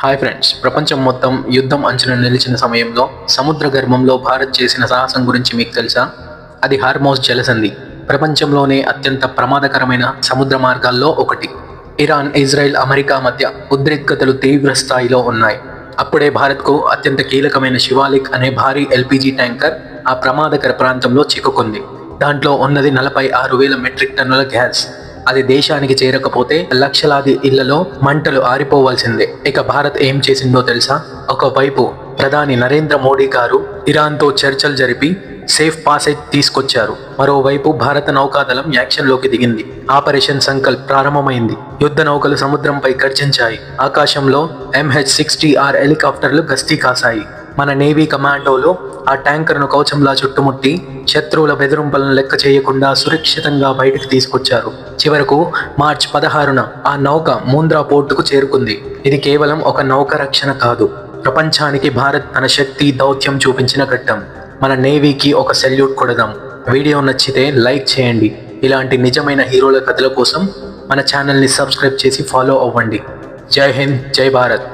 Hi friends, ప్రపంచం మొత్తం యుద్ధం అంచున నిలిచిన సమయంలో సముద్ర గర్భంలో భారత్ చేసిన సాహసం గురించి మీకు తెలుసా? అది హార్మోస్ జలసంధి. ప్రపంచంలోనే అత్యంత ప్రమాదకరమైన సముద్ర మార్గాల్లో ఒకటి. ఇరాన్, ఇజ్రాయెల్, అమెరికా మధ్య ఉద్రిక్తతలు తీవ్ర స్థాయిలో ఉన్నాయి. అప్పుడే భారత్కు అత్యంత కీలకమైన శివాలిక్ అనే భారీ ఎల్పిజి ట్యాంకర్ ఆ ప్రమాదకర ప్రాంతంలో చిక్కుకుంది. దాంట్లో ఉన్నది 46,000 మెట్రిక్ టన్నుల గ్యాస్. అది దేశానికి చేరకపోతే లక్షలాది ఇళ్లలో మంటలు ఆరిపోవాల్సిందే. ఇక భారత్ ఏం చేసిందో తెలుసా? ఒకవైపు ప్రధాని నరేంద్ర మోడీ గారు ఇరాన్తో చర్చలు జరిపి సేఫ్ పాసేజ్ తీసుకొచ్చారు. మరోవైపు భారత నౌకాదళం యాక్షన్లోకి దిగింది. ఆపరేషన్ సంకల్ప్ ప్రారంభమైంది. యుద్ధ నౌకలు సముద్రంపై గర్జించాయి. ఆకాశంలో MH-60R హెలికాప్టర్లు గస్తీ కాశాయి. మన నేవీ కమాండోలు ఆ ట్యాంకర్ను కవచంలా చుట్టుముట్టి శత్రువుల బెదిరింపులను లెక్క చేయకుండా సురక్షితంగా బయటకు తీసుకొచ్చారు. చివరకు మార్చి 16న ఆ నౌక ముంద్రా పోర్టుకు చేరుకుంది. ఇది కేవలం ఒక నౌక రక్షణ కాదు, ప్రపంచానికి భారత్ తన శక్తి, దౌత్యం చూపించిన ఘట్టం. మన నేవీకి ఒక సెల్యూట్ కొడదాం. వీడియో నచ్చితే లైక్ చేయండి. ఇలాంటి నిజమైన హీరోల కథల కోసం మన ఛానల్ని సబ్స్క్రైబ్ చేసి ఫాలో అవ్వండి. జై హింద్, జై భారత్.